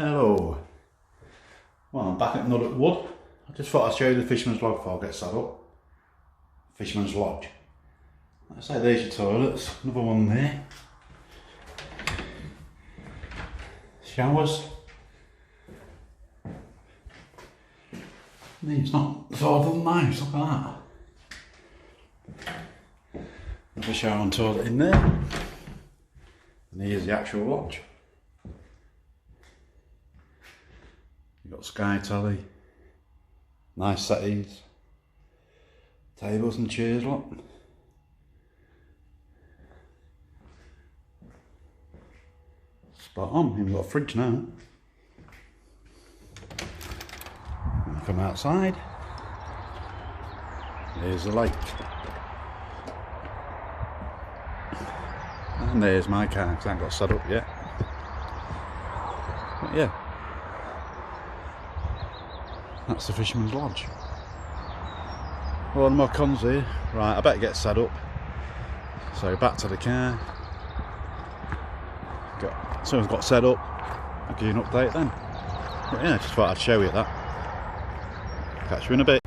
Hello. Well, I'm back at Nuddock Wood. I just thought I'd show you the fisherman's log before I get set up. Fisherman's lodge. Like I say, there's your toilets. Another one there. Showers. It's not all done nice, look at that. Another shower and toilet in there. And here's the actual lodge. You've got sky telly, nice settees, tables and chairs, look. Spot on, even got a fridge now. And I come outside, there's the lake. And there's my car, because I haven't got set up yet. But yeah. That's the fisherman's lodge. One more cons here. Right, I better get set up. So back to the car. As soon as I've got set up, I'll give you an update then. But yeah, just thought I'd show you that. Catch you in a bit.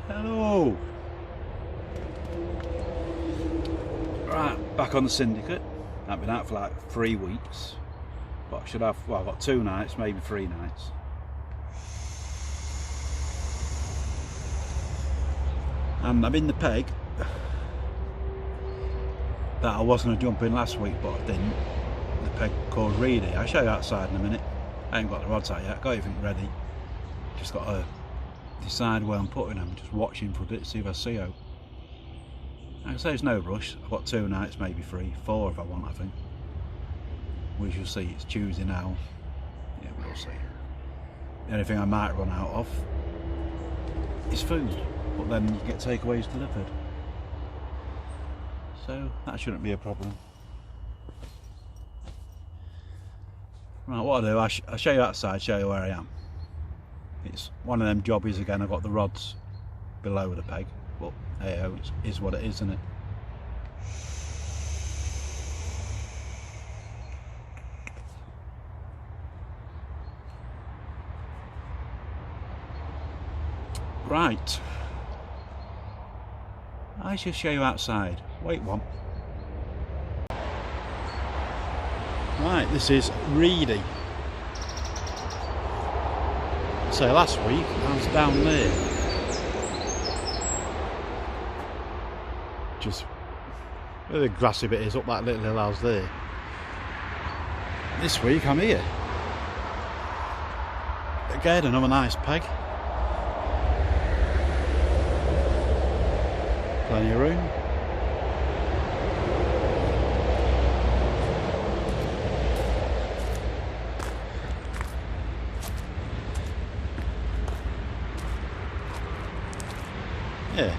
Hello! Right, back on the syndicate. I've been out for like 3 weeks. But I should have, well, I've got 2 nights, maybe 3 nights. And I'm in the peg that I was going to jump in last week, but I didn't. The peg called Reedy. I'll show you outside in a minute. I ain't got the rods out yet, got everything ready. Just got to decide where I'm putting them, just watching for a bit, see if I see out. Like I say, there's no rush. I've got 2 nights, maybe 3, 4 if I want, I think. We shall see. It's Tuesday now. Yeah, we'll see. The only thing I might run out of is food. But then you get takeaways delivered, so that shouldn't be a problem. Right, what I'll do, I'll show you outside, show you where I am. It's one of them jobbies again. I've got the rods below the peg, but hey, it is what it is, isn't it? Right. I shall show you outside. Wait one. Right, this is Reedy. So last week I was down there. Just where the grassy bit is, up that little hill house there. This week I'm here. Again, another nice peg. Plenty of room. Yeah.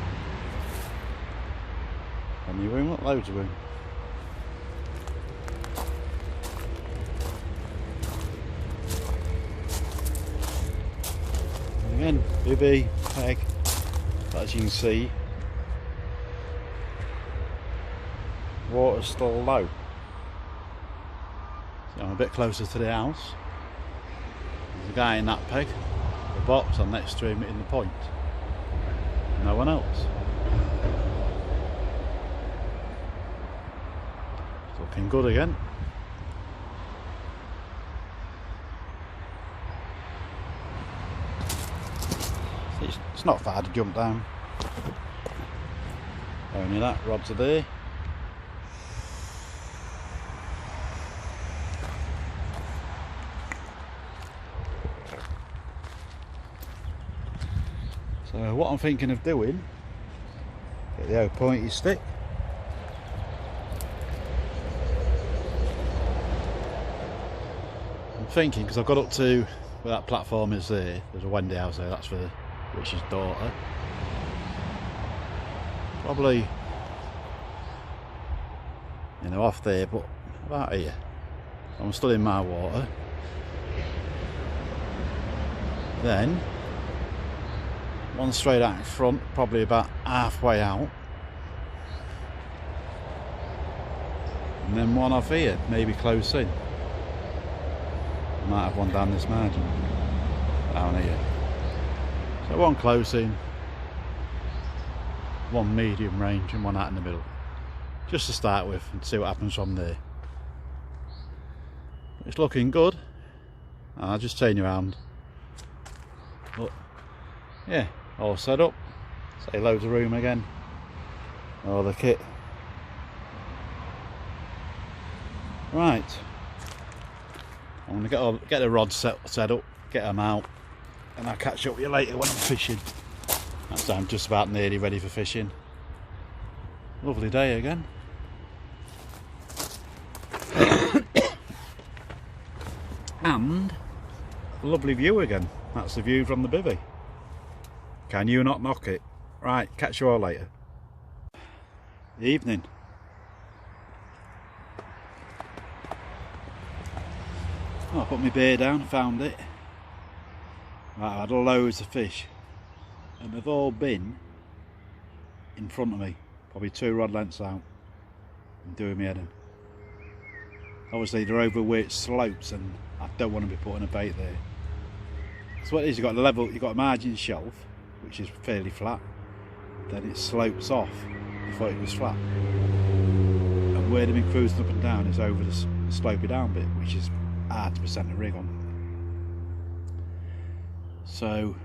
Plenty of room, look, loads of room. And again, bibby, peg, as you can see. Water's still low, so I'm a bit closer to the house. There's a guy in that peg, the box, and next to him in the point. No one else. It's looking good again. It's not far to jump down. Only that, rods are there. So what I'm thinking of doing, get the old pointy stick. I'm thinking, because I've got up to where that platform is there, there's a Wendy house there, that's for Richard's daughter. Probably, you know, off there, but about here. I'm still in my water. Then one straight out in front, probably about halfway out, and then one off here, maybe close in. I might have one down this margin, down here. So one close in, one medium range and one out in the middle, just to start with and see what happens from there. It's looking good. I'll just turn you around. But yeah, all set up. Say loads of room again. All the kit. Right, I'm going to get the rods set up, get them out, and I'll catch up with you later when I'm fishing. That's I'm just about nearly ready for fishing. Lovely day again. And a lovely view again. That's the view from the bivvy. Can you not knock it? Right, catch you all later. Evening. I put my beer down, found it. Right, I had loads of fish, and they've all been in front of me, probably 2 rod lengths out, and doing me head in. Obviously they're over where it slopes, and I don't want to be putting a bait there. So what it is, you've got a level, you've got a margin shelf, which is fairly flat, then it slopes off before it was flat. And where they've been cruising up and down is over the slopey down bit, which is hard to present a rig on. So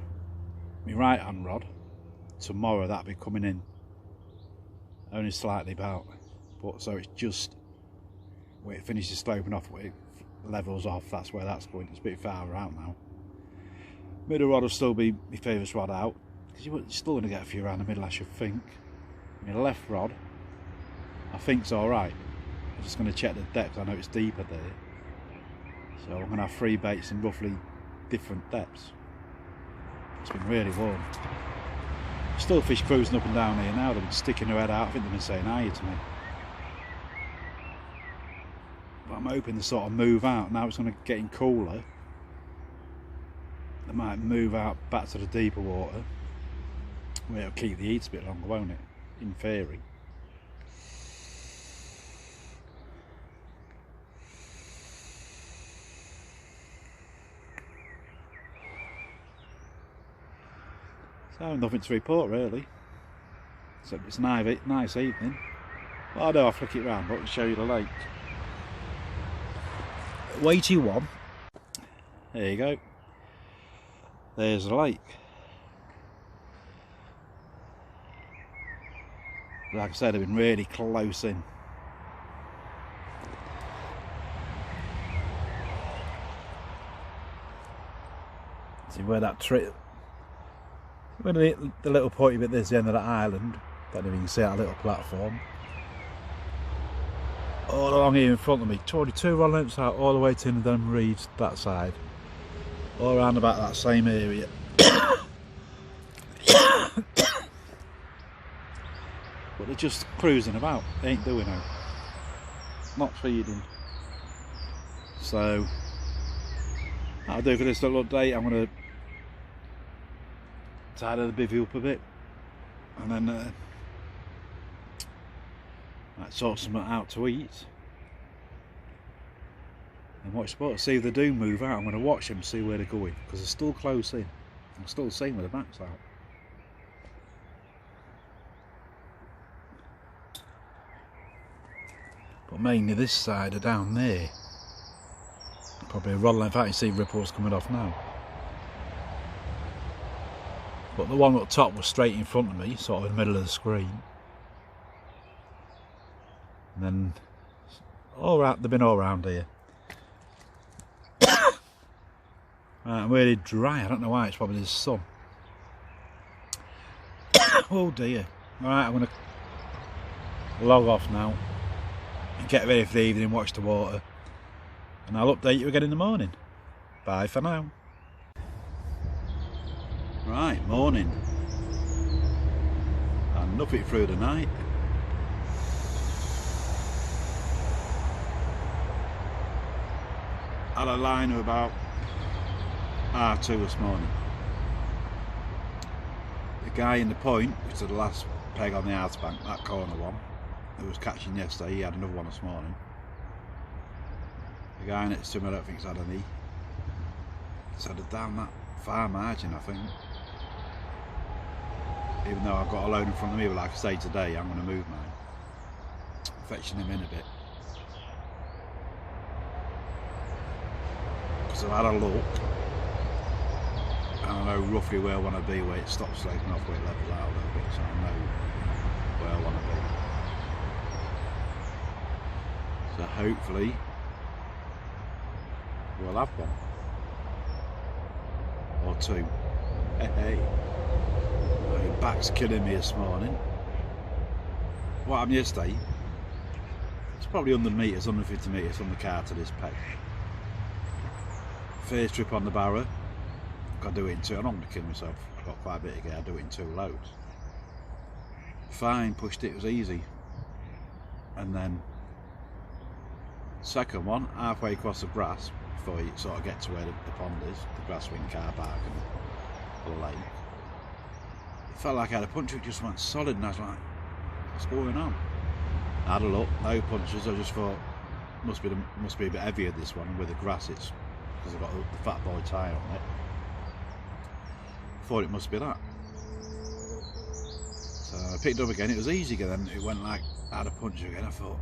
my right hand rod, tomorrow that'll be coming in only slightly about, but so it's just where it finishes sloping off, where it levels off, that's where that's going. It's a bit far out now. Middle rod will still be my favourite rod out, because you're still going to get a few around the middle, I should think. My left rod I think's alright. I'm just going to check the depth. I know it's deeper there. So I'm going to have 3 baits in roughly different depths. It's been really warm. Still fish cruising up and down here now. They've been sticking their head out. I think they've been saying hi to me. But I'm hoping to sort of move out. Now it's going to getting cooler. They might move out back to the deeper water, where it'll keep the heat a bit longer, won't it? In theory. So nothing to report really. So it's a nice evening. Well, I know I'll flick it round, but I'll show you the lake. Weighty one. There you go. There's the lake. Like I said, I've been really close in. See where that tree, where the little pointy bit, there's the end of that island. Don't know if you can see that little platform. All along here in front of me, 22 rod lengths out, all the way to the reeds that side. All around about that same area. But they're just cruising about, they ain't doing no. Not feeding. So that'll do for this little update. I'm going to tidy the bivvy up a bit, and then might sort something out to eat, and watch sports, see if they do move out. I'm going to watch them, see where they're going, because they're still close in. I'm still seeing where the back's out. But mainly this side are down there. Probably a rod length out. You see ripples coming off now. But the one up top was straight in front of me, sort of in the middle of the screen. And then all around, they've been all around here. Right, I'm really dry. I don't know why. It's probably the sun. Oh dear. Alright, I'm going to log off now. Get ready for the evening, watch the water, and I'll update you again in the morning. Bye for now. Right, morning. And nothing through the night. Had a line of about R2 this morning. The guy in the point, which is the last peg on the house bank, that corner one, who was catching yesterday, he had another one this morning. The guy next to him, I don't think he's had any. So they're down that far margin, I think. Even though I've got a load in front of me, but like I say today, I'm going to move mine. Fetching him in a bit. Because I've had a look. And I know roughly where I want to be, where it stops sloping off, where it levels out a little bit, so I know where I want to be. So hopefully we'll have one. Or two. Hey. My back's killing me this morning. What happened yesterday? It's probably 100 metres, 150 metres from the car to this peg. First trip on the barrow. Got to do it in two. I'm not going to kill myself. I've got quite a bit to get. I'll do it in 2 loads. Fine, pushed it, it was easy. And then second one, halfway across the grass, before you sort of get to where the pond is, the grass swing car park and the lake. It felt like I had a puncher, it just went solid, and I was like, what's going on? I had a look, no punches. I just thought must be a bit heavier this one, and with the grass it's because I've got the fat boy tyre on it. Thought it must be that. So I picked up again, it was easy again, then it went like I had a punch again. I thought,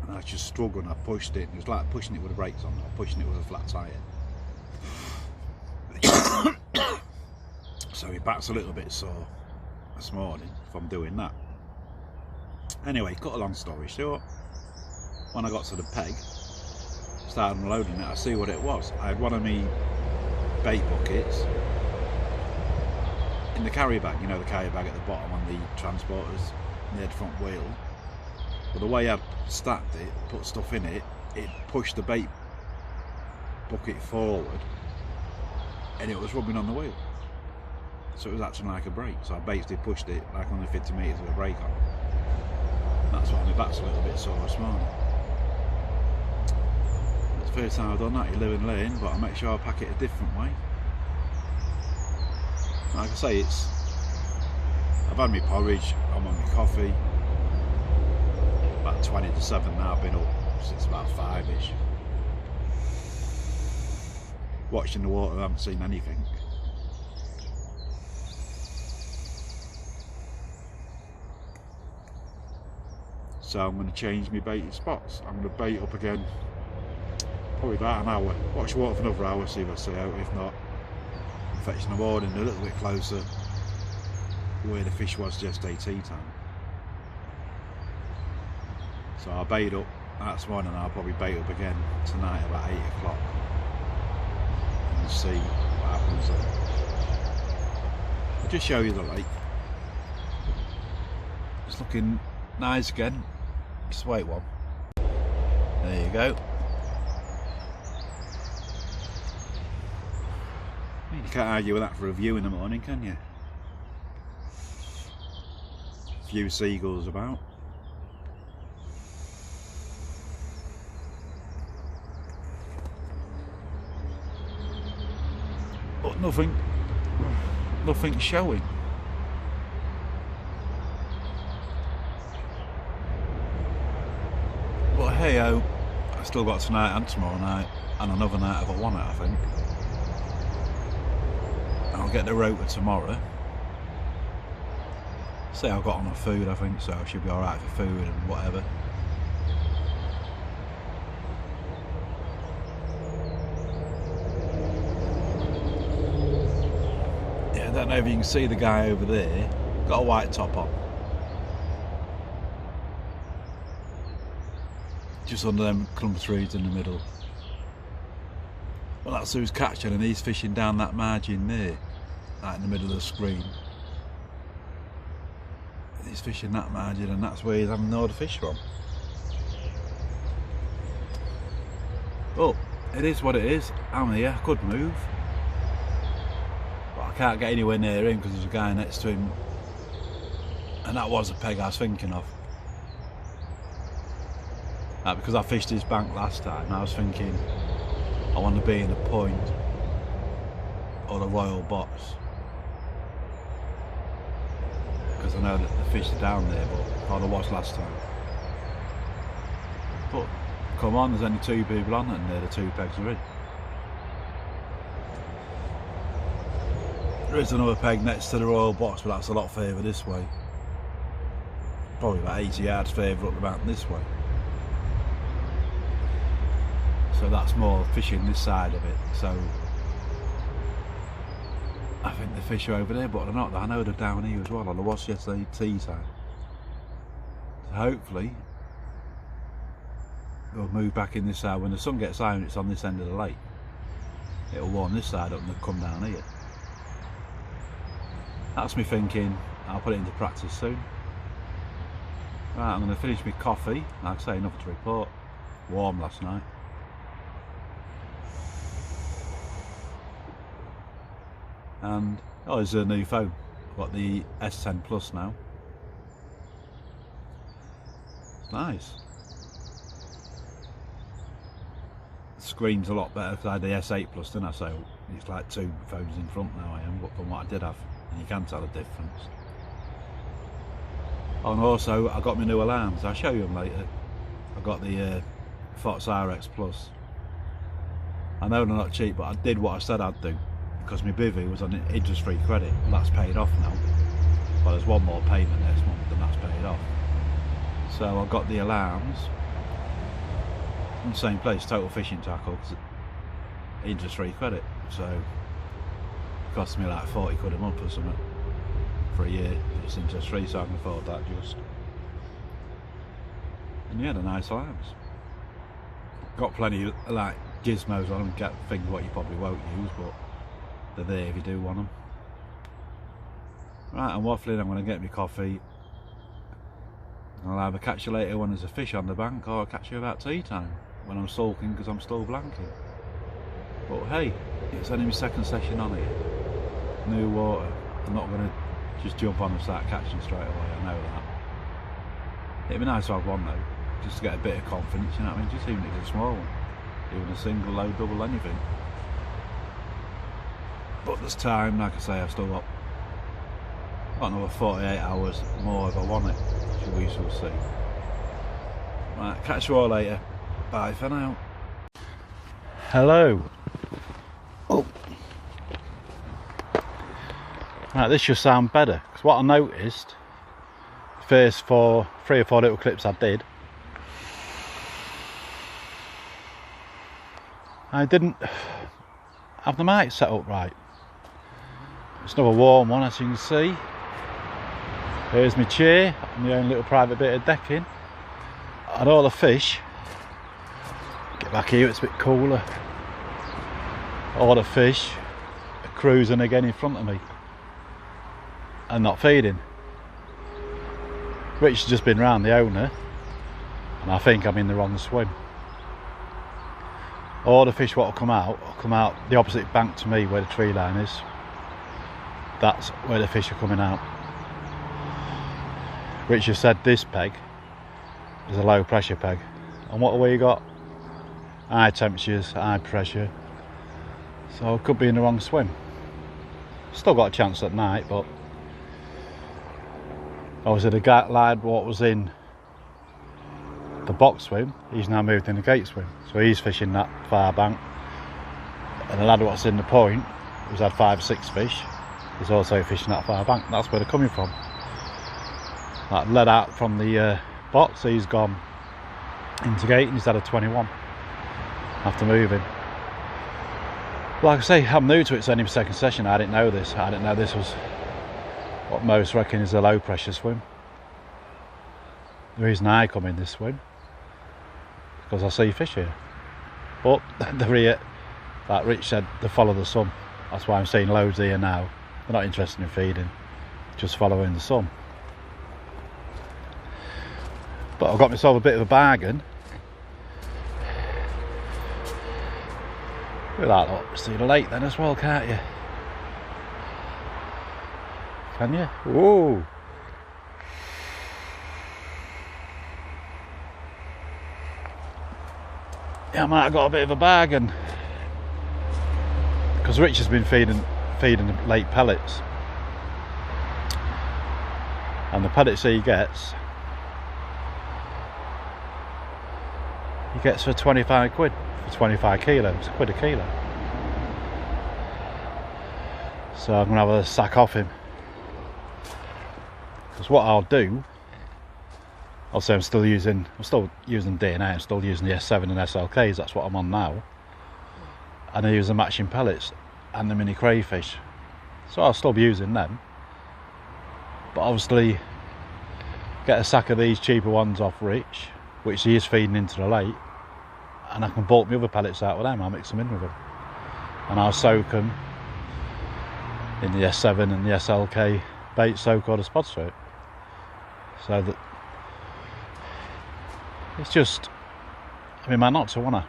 and I just struggled and I pushed it, and it was like pushing it with the brakes on, or pushing it with a flat tyre. So my back's a little bit sore this morning from doing that. Anyway, cut a long story short, when I got to the peg, started unloading it, I see what it was. I had one of my bait buckets in the carry bag, you know, the carry bag at the bottom on the transporters near the front wheel. But the way I stacked it, put stuff in it, it pushed the bait bucket forward and it was rubbing on the wheel. So it was acting like a brake. So I basically pushed it like on the 50 metres with a brake on. That's why my back's a little bit sore this morning. It's the first time I've done that, you live and learn, but I make sure I pack it a different way. Like I say, I've had my porridge, I'm on my coffee. About 20 to 7 now, I've been up since about 5ish. Watching the water, I haven't seen anything. So I'm going to change my baiting spots. I'm going to bait up again, probably about an hour. Watch the water for another hour, see if I see out. If not, I'm fetching the morning a little bit closer where the fish was just AT time. So I'll bait up that's morning, and I'll probably bait up again tonight about 8 o'clock and see what happens then. I'll just show you the lake. It's looking nice again. Just wait one. There you go. You can't argue with that for a view in the morning, can you? A few seagulls about. But nothing showing. But hey ho, I still got tonight and tomorrow night and another night if I want it, I think. I'll get the rota tomorrow. Say I've got enough food, I think, so I should be alright for food and whatever. Yeah, I don't know if you can see the guy over there. Got a white top on. Just under them clump trees in the middle. Well, that's who's catching, and he's fishing down that margin there, right in the middle of the screen. He's fishing that margin, and that's where he's having all the fish from. But it is what it is. I'm here, I could move, but I can't get anywhere near him because there's a guy next to him, and that was the peg I was thinking of. Because I fished his bank last time, I was thinking I want to be in the point or the royal box, because I know that the fish are down there, but or there was last time. But come on, there's only 2 people on, and they're the 2 pegs are in. There is another peg next to the royal box, but that's a lot further this way. Probably about 80 yards further up the mountain this way. So that's more fishing this side of it. So I think the fish are over there, but they're not. I know they're down here as well. I was yesterday tea time. So hopefully they'll move back in this side. When the sun gets high and it's on this end of the lake, it'll warm this side up and they'll come down here. That's me thinking. I'll put it into practice soon. Right, I'm going to finish my coffee. Like I say, nothing to report. Warm last night. And oh, there's a new phone. I've got the S10 Plus now. It's nice. The screen's a lot better because I had the S8 Plus, didn't I? So it's like two phones in front now I am, but from what I did have, and you can tell the difference. Oh, and also I got my new alarms. I'll show you them later. I got the Fox RX Plus. I know they're not cheap, but I did what I said I'd do. Because my bivvy was on interest-free credit, and that's paid off now. Well, there's one more payment next month, and that's paid off. So I got the alarms in the same place, Total Fishing Tackle, interest-free credit. So it cost me like 40 quid a month or something for a year. It's interest-free, so I can afford that just. And yeah, they're nice alarms. Got plenty of like gizmos on them, get things what you probably won't use, but they're there if you do want them. Right, I'm waffling. I'm going to get my coffee. I'll either catch you later when there's a fish on the bank, or I'll catch you about tea time when I'm sulking because I'm still blanking. But hey, it's only my second session on it. New water. I'm not going to just jump on and start catching straight away. I know that. It'd be nice to have one though, just to get a bit of confidence. You know what I mean? Just even if it's a small one, even a single, low, double, anything. But there's time, like I say, I've still got another 48 hours more if I want it, which we shall see. Right, catch you all later. Bye for now. Hello. Oh. Right, this should sound better, because what I noticed, the first 3 or 4 little clips I did, I didn't have the mic set up right. It's another warm one, as you can see. Here's my chair, my own little private bit of decking. And all the fish, get back here, it's a bit cooler. All the fish are cruising again in front of me and not feeding. Rich has just been round the owner, and I think I'm in the wrong swim. All the fish what will come out the opposite bank to me where the tree line is. That's where the fish are coming out. Richard said this peg is a low pressure peg, and what have we got? High temperatures, high pressure, so it could be in the wrong swim. Still got a chance at night, but obviously the lad what was in the box swim, he's now moved in the gate swim, so he's fishing that far bank, and the lad what's in the point, who's had 5 or 6 fish, is also fishing that far bank. That's where they're coming from. That led out from the box, he's gone into gate and he's had a 21 after moving. Like I say, I'm new to it, it's only my second session. I didn't know this. I didn't know this was what most reckon is a low pressure swim. The reason I come in this swim, because I see fish here. But they're here, like Rich said, they follow the sun. That's why I'm seeing loads here now. They're not interested in feeding, just following the sun. But I've got myself a bit of a bargain. Look at that, look. See the lake then as well, can't you? Can you? Whoa! Yeah, I might have got a bit of a bargain. Because Rich has been feeding the lake pellets. And the pellets he gets for 25 quid for 25 kilos, £1 a kilo. So I'm going to have a sack off him. Because what I'll do, I'll say I'm still using DNA, I'm still using the S7 and SLKs, that's what I'm on now. And I use the matching pellets and the mini crayfish. So I'll still be using them. But obviously, get a sack of these cheaper ones off Rich, which he is feeding into the lake, and I can bulk my other pellets out with them, I'll mix them in with them. And I'll soak them in the S7 and the SLK bait soak or the spod soak. So that it's just, I mean, man, not to wanna.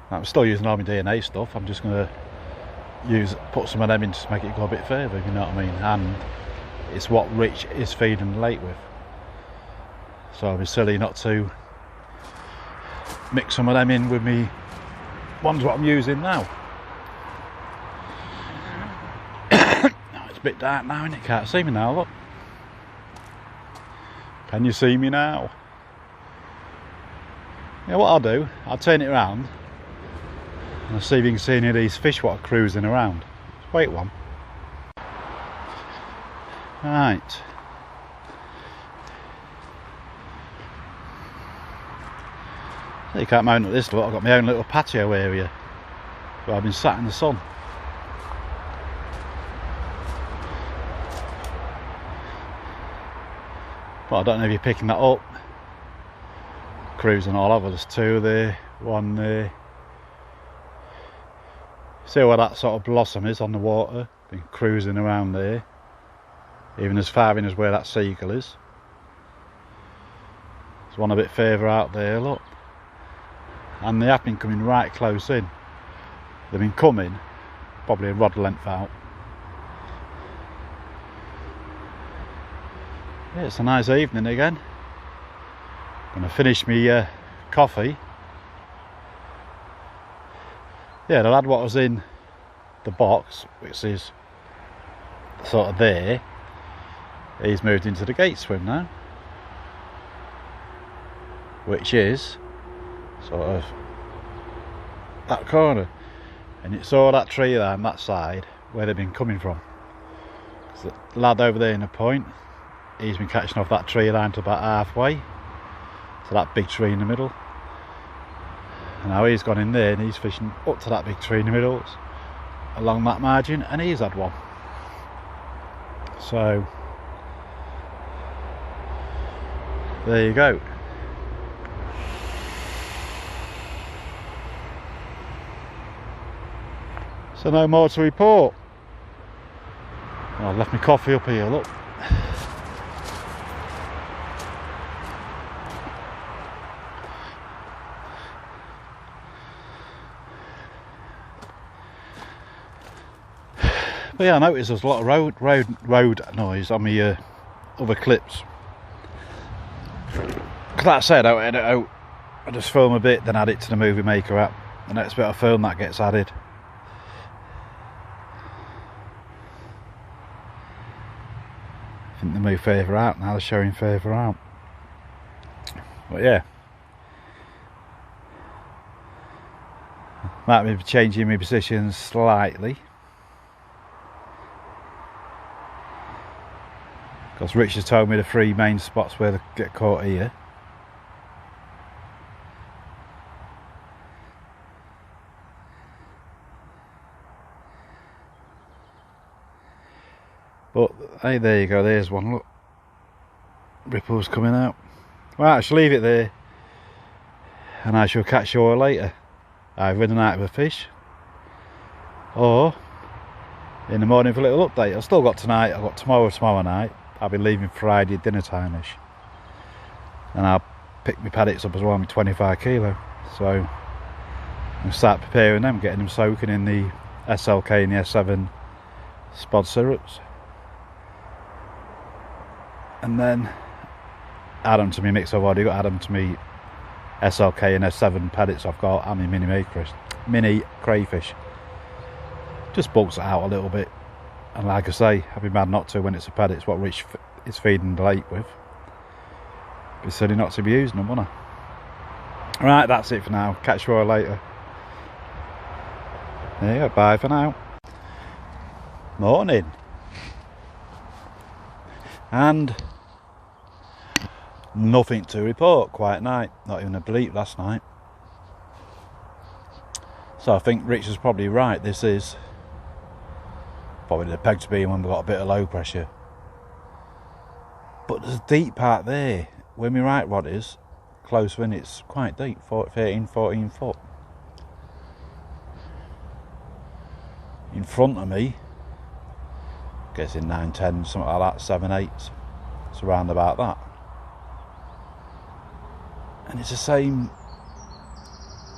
I'm still using all my DNA stuff. I'm just gonna put some of them in to make it go a bit further, if you know what I mean. And it's what Rich is feeding the lake with. So I'd be silly not to mix some of them in with me ones what I'm using now. It's a bit dark now, and it can't see me now. Look, can you see me now? Yeah, what I'll do, I'll turn it around and I'll see if you can see any of these fish what are cruising around. Just wait one. Right. So you can't mount at this, look, I've got my own little patio area where I've been sat in the sun. But I don't know if you're picking that up. Cruising all over, there's two there, one there. See where that sort of blossom is on the water? Been cruising around there. Even as far in as where that seagull is. There's one a bit further out there, look. And they have been coming right close in. They've been coming probably a rod length out. Yeah, it's a nice evening again. I'm going to finish me coffee. Yeah, the lad what was in the box, which is sort of there, he's moved into the gate swim now, which is sort of that corner, and it's all that tree there on that side where they've been coming from. The lad over there in the point, he's been catching off that tree line to about halfway to that big tree in the middle, and now he's gone in there and he's fishing up to that big tree in the middle along that margin, and he's had one. So there you go. So no more to report. I've left my coffee up here, look. But yeah, I noticed there's a lot of road noise on my other clips. Because like I said, I edit out, I just film a bit, then add it to the Movie Maker app. The next bit of film that gets added. I think they move further out now, they're showing further out. But yeah. Might be changing my position slightly. Because Rich has told me the 3 main spots where they get caught here. But hey, there you go, there's one, look. Ripples coming out. Right, I shall leave it there. And I shall catch you all later. Either in the night with a fish, or in the morning for a little update. I've still got tonight, I've got tomorrow night. I'll be leaving Friday dinner time-ish. And I'll pick my paddocks up as well, my 25 kilo. So I'll start preparing them, getting them soaking in the SLK and the S7 spod syrups. And then add them to my mix. I've already got add them to me SLK and S7 paddocks I've got, and my mini crayfish. Just bulks it out a little bit. And like I say, I'd be mad not to when it's a paddock. It's what Rich is feeding the lake with. Be silly not to be using them, wouldn't I? Right, that's it for now. Catch you all later. There you go, bye for now. Morning. And nothing to report, quiet night, not even a bleep last night. So I think Rich was probably right, this is probably the peg to be when we've got a bit of low pressure. But there's a deep part there, where my right rod is, close wind, it's quite deep, 13, 14 foot. In front of me, guessing 9, 10, something like that, 7, 8, it's around about that. And it's the same,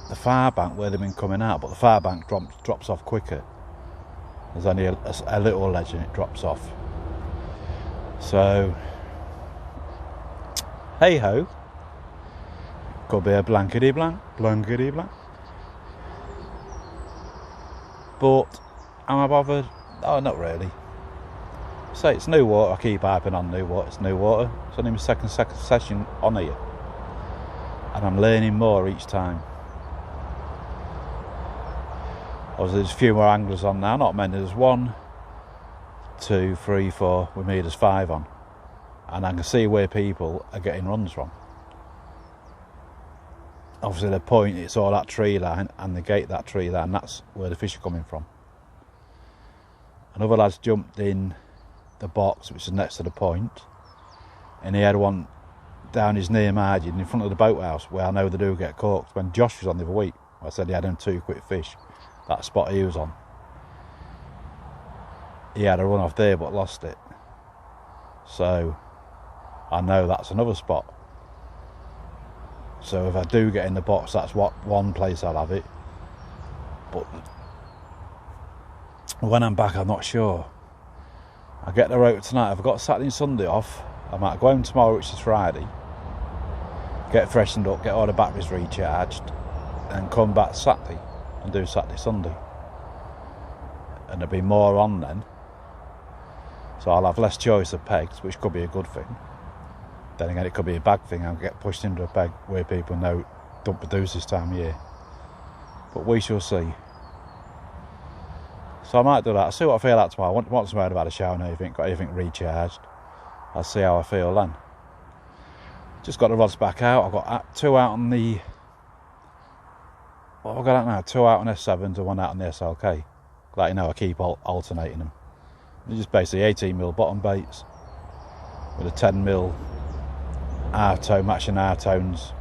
the far bank where they've been coming out, but the far bank drops off quicker. There's only a little ledge and it drops off. So, hey ho, could be a blankety blank. But am I bothered? Oh, not really. So it's new water, I keep hyping on new water, it's new water. It's only my second session on here. And I'm learning more each time. Obviously there's a few more anglers on now, not many. There's 1, 2, 3, 4, with me there's 5 on. And I can see where people are getting runs from. Obviously the point, it's all that tree line, and the gate that tree line, that's where the fish are coming from. Another lad's jumped in the box which is next to the point, and he had one down his near margin in front of the boathouse where I know they do get caught. When Josh was on the other week, I said he had him 2 quick fish, that spot he was on, he had a run off there but lost it. So I know that's another spot. So if I do get in the box, that's one place I'll have it. But when I'm back, I'm not sure. I get the rope tonight. If I've got Saturday and Sunday off, I might go home tomorrow, which is Friday, get freshened up, get all the batteries recharged, and come back Saturday and do Saturday, Sunday. And there'll be more on then. So I'll have less choice of pegs, which could be a good thing. Then again, it could be a bad thing. I'll get pushed into a peg where people know don't produce this time of year. But we shall see. So I might do that. I'll see what I feel like tomorrow. Once I've had a shower and everything, got everything recharged, I'll see how I feel then. Just got the rods back out. I've got 2 out on the... What have I got out now? 2 out on S7s and 1 out on the SLK. Like, you know, I keep alternating them. They're just basically 18mm bottom baits with a 10mm half tone, matching half tones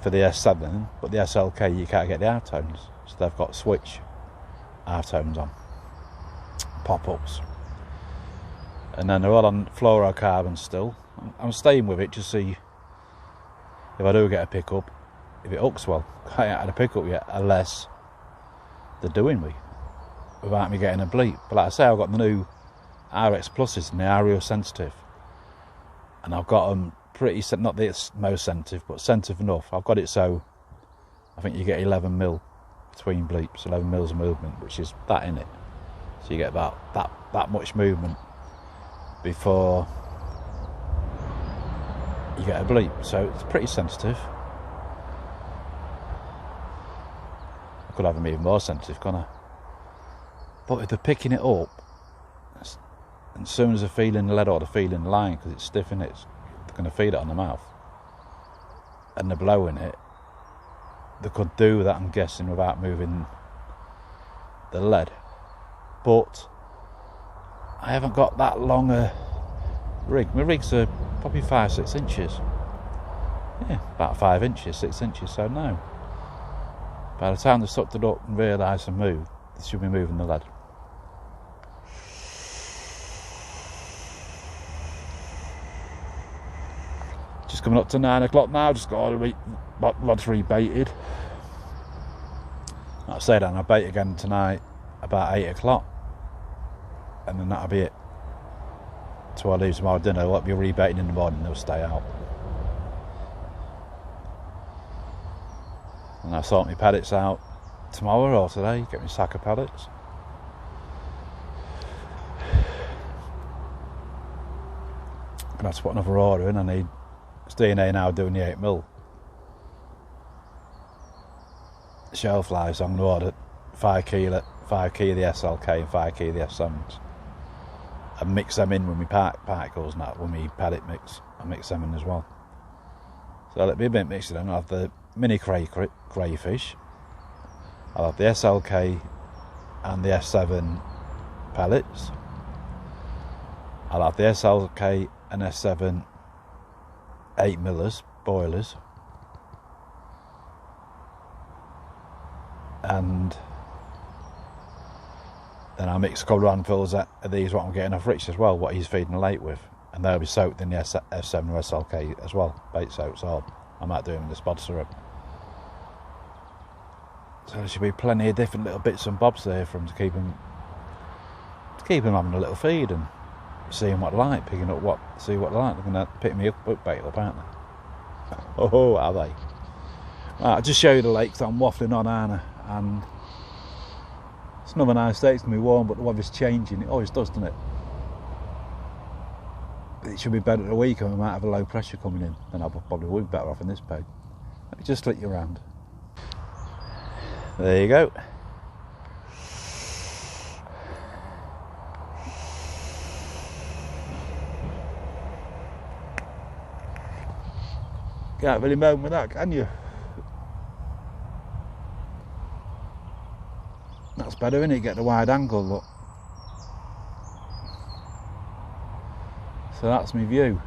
for the S7, but the SLK you can't get the half tones, so they've got switch half tones on, pop-ups, and then they're all on fluorocarbon still. I'm staying with it to see if I do get a pickup, if it hooks well. I ain't had a pickup yet, unless they're doing me without me getting a bleep. But like I say, I've got the new RX Pluses and the Aerial Sensitive, and I've got them pretty, not the most sensitive, but sensitive enough. I've got it so I think you get 11mm between bleeps, 11mm of movement, which is that in it. So you get about that much movement before you get a bleep. So it's pretty sensitive. I could have them even more sensitive, couldn't I? But if they're picking it up, and as soon as they're feeling the lead or they're feeling the line, because it's stiff in it, they're going to feed it on the mouth, and they're blowing it, they could do that, I'm guessing, without moving the lead. But I haven't got that long a rig. My rigs are probably 5-6 inches. Yeah, about 5 inches, 6 inches, so no. By the time they've sucked it up and realised and moved, they should be moving the lead. Just coming up to 9 o'clock now, just got all the rods rebaited. Like I say that, I'll bait again tonight about 8 o'clock, and then that'll be it. So I leave tomorrow dinner, I won't be rebaiting in the morning, they'll stay out. And I'll sort my pellets out tomorrow or today, get my sack of pellets. I'm gonna have to put another order in. I need DNA now doing the 8mm shelf life, so I'm going to order 5 key of the SLK and 5 key of the S7s, and mix them in with my particles and that, with my pellet mix. I mix them in as well. So it'll be a bit mixed then. I'll have the mini crayfish, I'll have the SLK and the S7 pellets, I'll have the SLK and S7 8 millers boilers, and then I'll mix a couple of handfuls of these, what I'm getting off Rich as well, what he's feeding the lake with, and they'll be soaked in the S7 or SLK as well, bait soaked, so I might do them in the spod syrup. So there should be plenty of different little bits and bobs there for them to keep them having a little feed and seeing what they like, picking up see what they like. They're going to pick me up bait up, aren't they? Oh, are they? Right, I'll just show you the lakes that I'm waffling on, Anna, and it's another nice day. It's going to be warm, but the weather's changing. It always does, doesn't it? It should be better at the weekend. We might have a low pressure coming in, then I'll probably be better off in this peg. Let me just flick you around. There you go. Can't really moan with that, can you? That's better, isn't it? Get the wide angle look. So that's my view.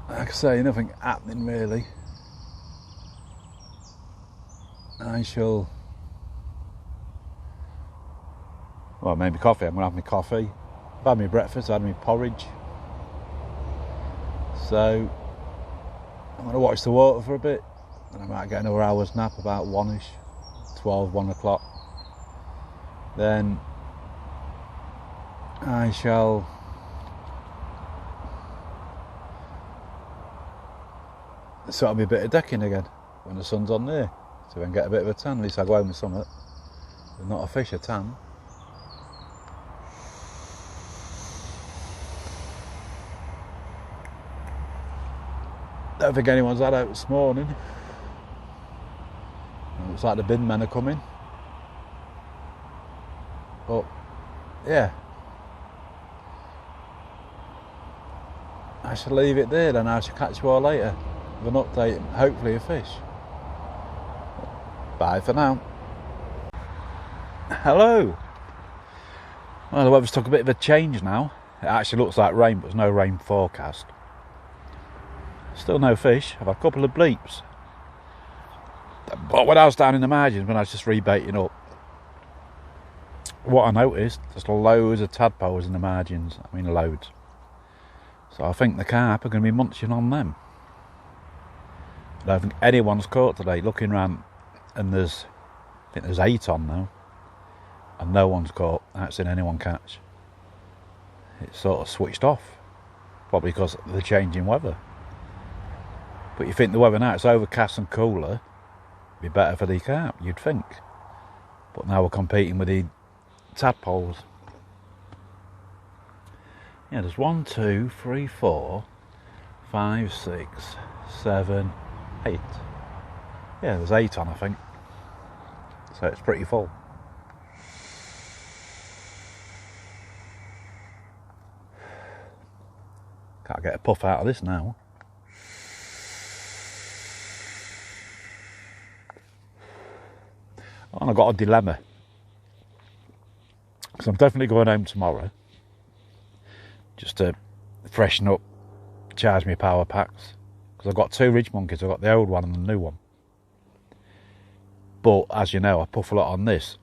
Like I say, nothing happening really. I shall, well, maybe coffee. I'm going to have my coffee. I've had my breakfast, I've had my porridge. So I'm going to watch the water for a bit, and I might get another hour's nap, about 1ish, 1 o'clock. Then I shall sort of be a bit of decking again when the sun's on there, so I can get a bit of a tan. At least I go home with something. There's not a fish, a tan. Don't think anyone's had out this morning. It looks like the bin men are coming. But yeah, I shall leave it there then. I shall catch you all later with an update and hopefully a fish. Bye for now. Hello. Well, the weather's took a bit of a change now. It actually looks like rain, but there's no rain forecast. Still no fish. I've had a couple of bleeps. But when I was down in the margins, when I was just rebaiting up, what I noticed, there's loads of tadpoles in the margins. I mean, loads. So I think the carp are going to be munching on them. I don't think anyone's caught today. Looking around, and I think there's 8 on now, and no one's caught. I haven't seen anyone catch. It's sort of switched off, probably because of the changing weather. But you think the weather now, it's overcast and cooler, it'd be better for the carp, you'd think. But now we're competing with the tadpoles. Yeah, there's 1, 2, 3, 4, 5, 6, 7, 8. Yeah, there's 8 on, I think. So it's pretty full. Can't get a puff out of this now. And I've got a dilemma, because I'm definitely going home tomorrow just to freshen up, charge my power packs, because I've got 2 ridge monkeys. I've got the old one and the new one, but as you know, I puff a lot on this,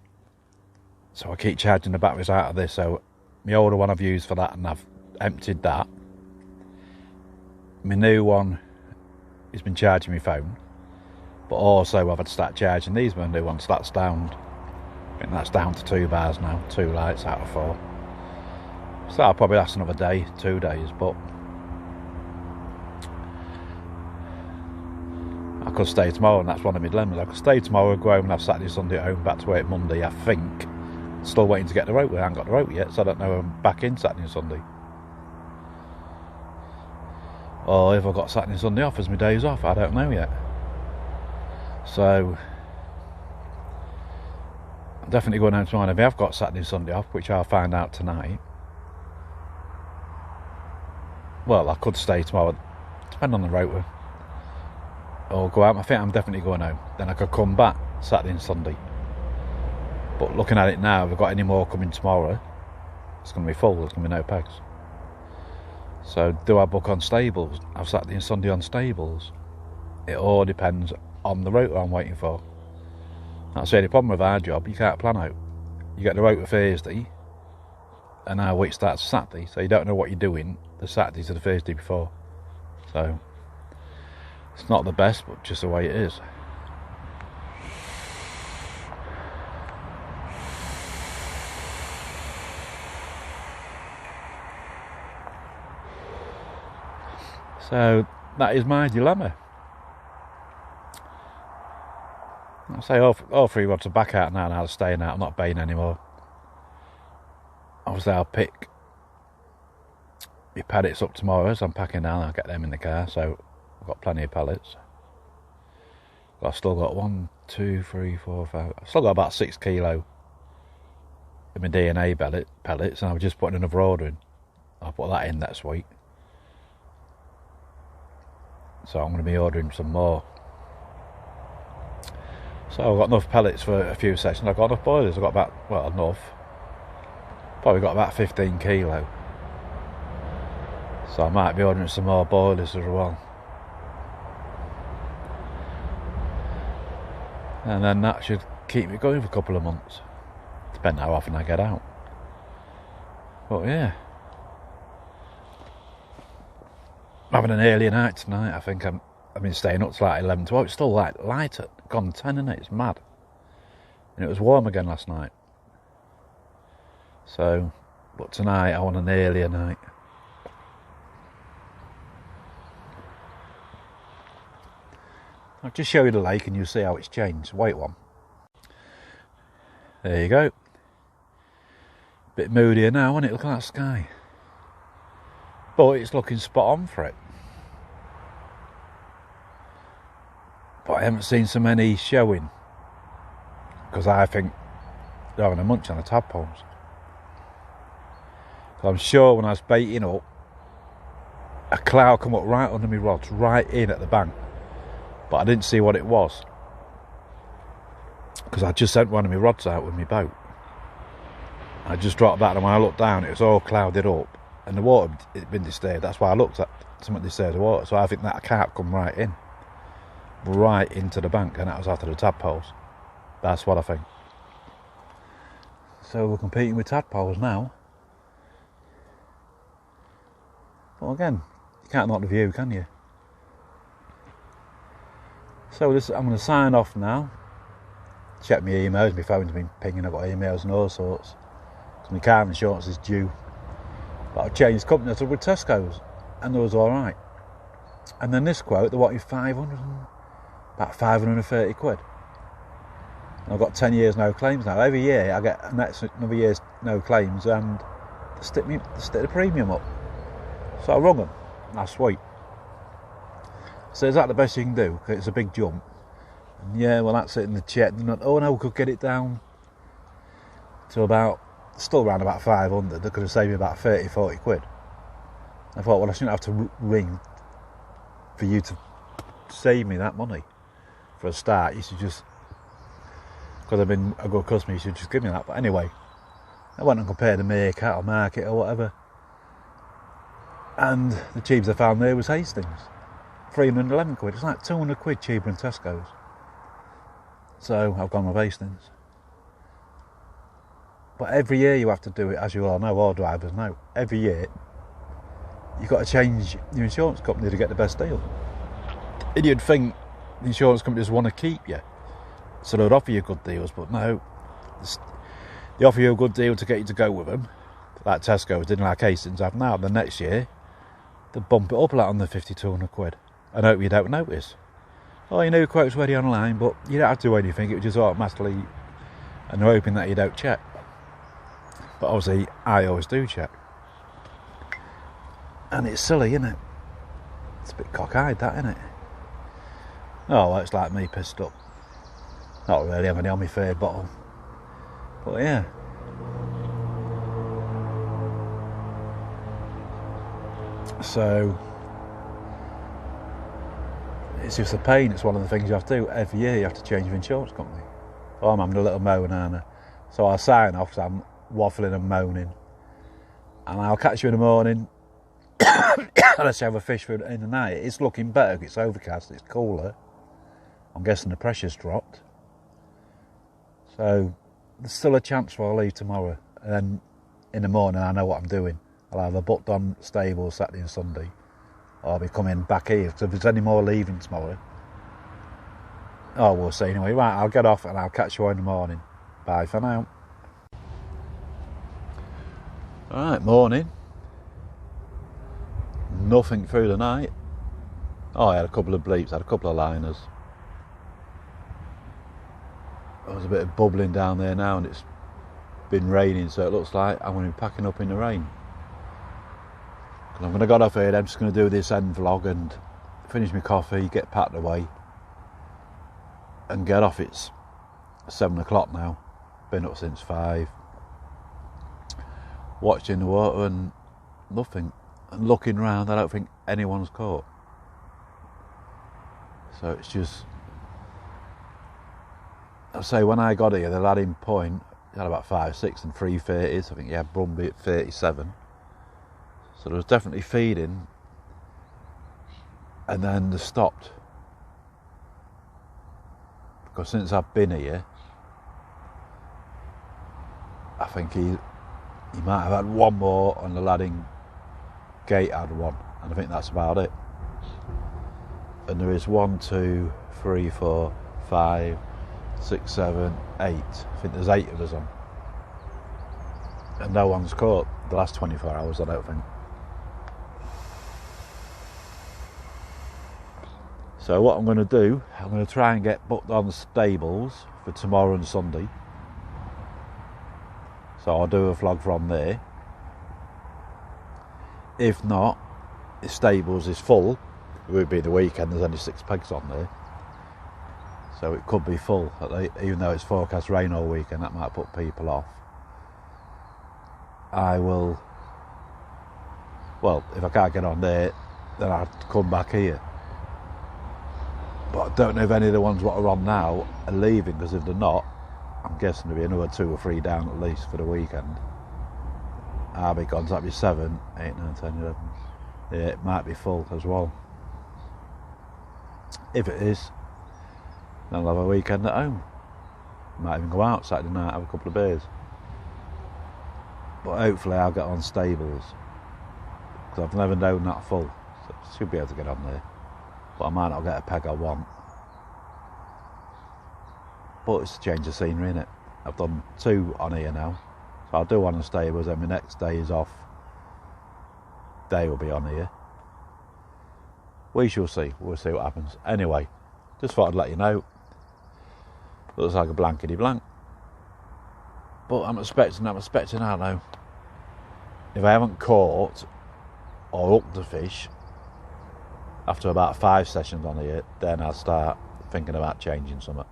so I keep charging the batteries out of this. So my older one I've used for that, and I've emptied that. My new one has been charging my phone, but also I've had to start charging these my new ones. That's down, I think that's down to 2 bars now, 2 lights out of 4. So that'll probably last another day, 2 days, but I could stay tomorrow, and that's one of my dilemmas. I could stay tomorrow, go home and have Saturday, Sunday at home, back to work Monday, I think. Still waiting to get the rope. I haven't got the rope yet, so I don't know if I'm back in Saturday and Sunday. Or if I've got Saturday and Sunday off as my days off, I don't know yet. So I'm definitely going home tomorrow. If I've got Saturday and Sunday off, which I'll find out tonight. Well, I could stay tomorrow, depending on the rotor, or go out. I think I'm definitely going home. Then I could come back Saturday and Sunday. But looking at it now, if I've got any more coming tomorrow, it's going to be full. There's going to be no pegs. So do I book on stables? Have Saturday and Sunday on stables? It all depends on the rotor I'm waiting for. That's the only problem with our job. You can't plan out. You get the rotor Thursday, and our week starts Saturday, so you don't know what you're doing the Saturday to the Thursday before. So it's not the best, but just the way it is. So that is my dilemma. I say all three rods are back out now, and I'm staying out. I'm not baying anymore. Obviously I'll pick my pellets up tomorrow as I'm packing down. I'll get them in the car, so I've got plenty of pellets. I've still got 1, 2, 3, 4, 5. I've still got about 6 kilo in my DNA pellets, and I've just put another order in. I'll put that in next week. So I'm going to be ordering some more. So I've got enough pellets for a few sessions. I've got enough boilers. I've got about, well, enough. Probably got about 15 kilo. So I might be ordering some more boilers as well. And then that should keep me going for a couple of months. Depending how often I get out. But yeah. I'm having an earlier night tonight. I think I've been staying up till like 11, 12. It's still like light at gone 10, isn't it? It's mad. And it was warm again last night. So, but tonight I want an earlier night. I'll just show you the lake and you'll see how it's changed. Wait one. There you go. Bit moodier now, isn't it? Look at that sky. But it's looking spot on for it. But I haven't seen so many showing, because I think they're having a munch on the tadpoles. So I'm sure when I was baiting up, a cloud come up right under my rods, right in at the bank. But I didn't see what it was, because I just sent one of my rods out with my boat. I just dropped that, and when I looked down, it was all clouded up, and the water had been disturbed. That's why I looked at something disturbed water. So I think that carp come right into the bank, and that was after the tadpoles. That's what I think. So we're competing with tadpoles now. Well, again, you can't knock the view, can you? So I'm going to sign off now. Check my emails. My phone's been pinging. I've got emails and all sorts. So my car insurance is due. But I've changed company. I took with Tesco's, and it was all right. And then this quote, they wanted about 530 quid. And I've got 10 years no claims now. Every year I get another year's no claims, and they stick the premium up. So I rung them last week. So is that the best you can do? Because it's a big jump. And yeah, well that's it in the check. And oh no, we could get it down to still around about 500. They could have saved me about 30, 40 quid. I thought, well, I shouldn't have to ring for you to save me that money. For a start, you should just, because I've been a good customer, you should just give me that. But anyway, I went and compared the Meerkat or Market or whatever, and the cheapest I found there was Hastings, 311 quid. It's like 200 quid cheaper than Tesco's. So I've gone with Hastings. But every year you have to do it, as you all know, all drivers know. Every year you've got to change your insurance company to get the best deal. And you'd think the insurance companies want to keep you, so they'd offer you good deals, but no. They offer you a good deal to get you to go with them, like Tesco's did, like Hastings have now. The next year, they bump it up like on the 50, 200 quid. I hope you don't notice. Oh, you know, quote's ready online, but you don't have to do anything, it would just automatically, and they're hoping that you don't check. But obviously, I always do check. And it's silly, isn't it? It's a bit cockeyed, that, isn't it? Oh, well, it's like me pissed up. Not really, I'm only on my third bottle. But yeah. So it's just a pain. It's one of the things you have to do every year. You have to change your insurance company. Oh, I'm having a little moan, aren't I? So I'll sign off because I'm waffling and moaning, and I'll catch you in the morning. Unless you have a fish for in the night. It's looking better. It's overcast. It's cooler. I'm guessing the pressure's dropped. So there's still a chance for I'll leave tomorrow, and then in the morning I know what I'm doing. I'll have a booked on stable Saturday and Sunday. I'll be coming back here. So if there's any more leaving tomorrow, oh, we'll see anyway. Right, I'll get off and I'll catch you in the morning. Bye for now. Alright, morning. Nothing through the night. Oh, I had a couple of bleeps, I had a couple of liners. There's a bit of bubbling down there now, and it's been raining, so it looks like I'm going to be packing up in the rain. I'm going to get off here, I'm just going to do this end vlog and finish my coffee, get packed away and get off. It's 7 o'clock now, been up since 5. Watching the water and nothing, and looking round, I don't think anyone's caught. So it's just, I'll say when I got here, the lad in point had about 5, 6 and 3 30s. I think he had Brumby at 37. So there was definitely feeding, and then they stopped. Because since I've been here, I think he might have had one more, and the lad in gate had one, and I think that's about it. And there is 1, 2, 3, 4, 5, 6, 7, 8. I think there's 8 of us on. And no one's caught the last 24 hours, I don't think. So what I'm going to do, I'm going to try and get booked on the stables for tomorrow and Sunday. So I'll do a vlog from there. If not, the stables is full. It won't be the weekend, there's only 6 pegs on there. So it could be full, even though it's forecast rain all weekend, that might put people off. I will, well, if I can't get on there, then I'll have to come back here. But I don't know if any of the ones what are on now are leaving, because if they're not, I'm guessing there'll be another 2 or 3 down at least for the weekend. I'll be gone, so that'll be 7, 8, 9, 10, 11. Yeah, it might be full as well. If it is, then I'll have a weekend at home. Might even go out Saturday night, have a couple of beers. But hopefully I'll get on stables, because I've never known that full. So I should be able to get on there. But I might not get a peg I want. But it's a change of scenery, innit? I've done 2 on here now. So I'll do one on the stables, and my next day is off. Day will be on here. We shall see. We'll see what happens. Anyway, just thought I'd let you know. Looks like a blankety blank. But I'm expecting, I don't know. If I haven't caught or hooked the fish after about 5 sessions on here, then I'll start thinking about changing something.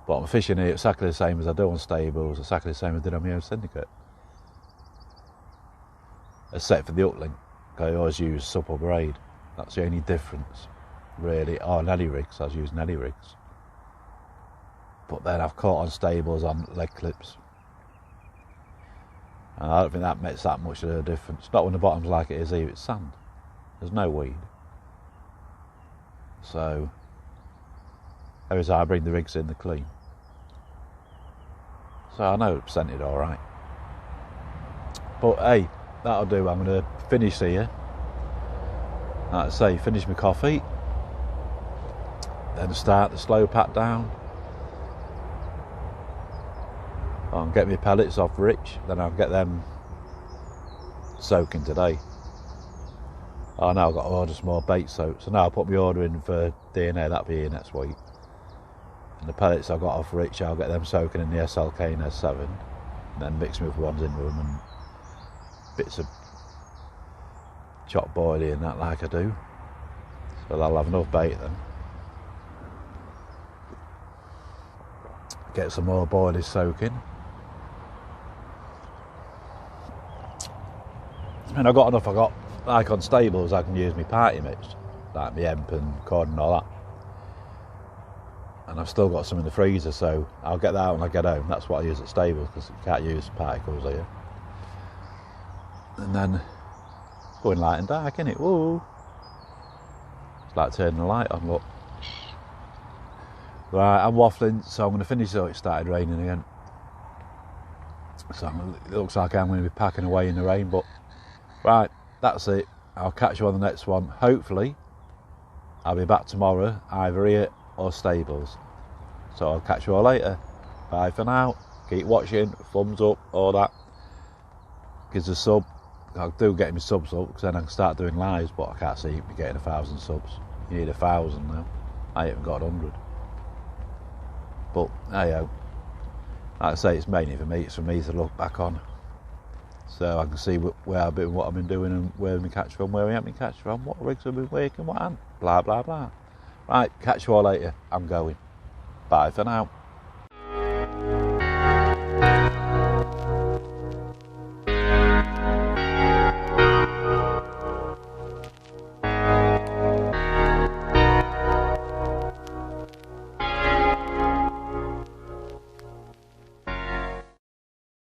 But I'm fishing here exactly the same as I do on stables, exactly the same as I did on my own syndicate. Except for the hook link, I always use supple braid. That's the only difference, really. Oh, Nelly rigs, I was using Nelly rigs. But then I've caught on stables on leg clips. And I don't think that makes that much of a difference. Not when the bottom's like it is here, it's sand. There's no weed. So, every time I bring the rigs in, they're clean. So I know it's scented alright. But hey, that'll do. I'm going to finish here. Like I say, finish my coffee. Then start the slow pat down. I'll get my pellets off Rich. Then I'll get them soaking today. Oh, now I've got to order some more bait soap. So now I'll put my order in for DNA. That'll be here next week. And the pellets I got off Rich, I'll get them soaking in the SLK and S7. And then mix them with ones into them and bits of chopped boilie and that like I do. So that'll have enough bait then. get some more boilies soaking. And I've got enough, like on stables, I can use my party mix, like my hemp and cod and all that. And I've still got some in the freezer, so I'll get that out when I get home. That's what I use at stables, because you can't use particles here. And then going light and dark, innit? Woo! It's like turning the light on, look. Right, I'm waffling, so I'm going to finish so it started raining again. So it looks like I'm going to be packing away in the rain, but right, that's it. I'll catch you on the next one. Hopefully, I'll be back tomorrow, either here or stables. So I'll catch you all later. Bye for now. Keep watching, thumbs up, all that. Gives a sub. I do get my subs up, because then I can start doing lives, but I can't see me getting 1,000 subs. You need 1,000 now. I haven't got 100. But hey, like I say, it's mainly for me. It's for me to look back on, so I can see where I've been, what I've been doing, and where I've been catch from, where I haven't been catch from, what rigs I've been working, what and blah blah blah. Right, catch you all later. I'm going. Bye for now.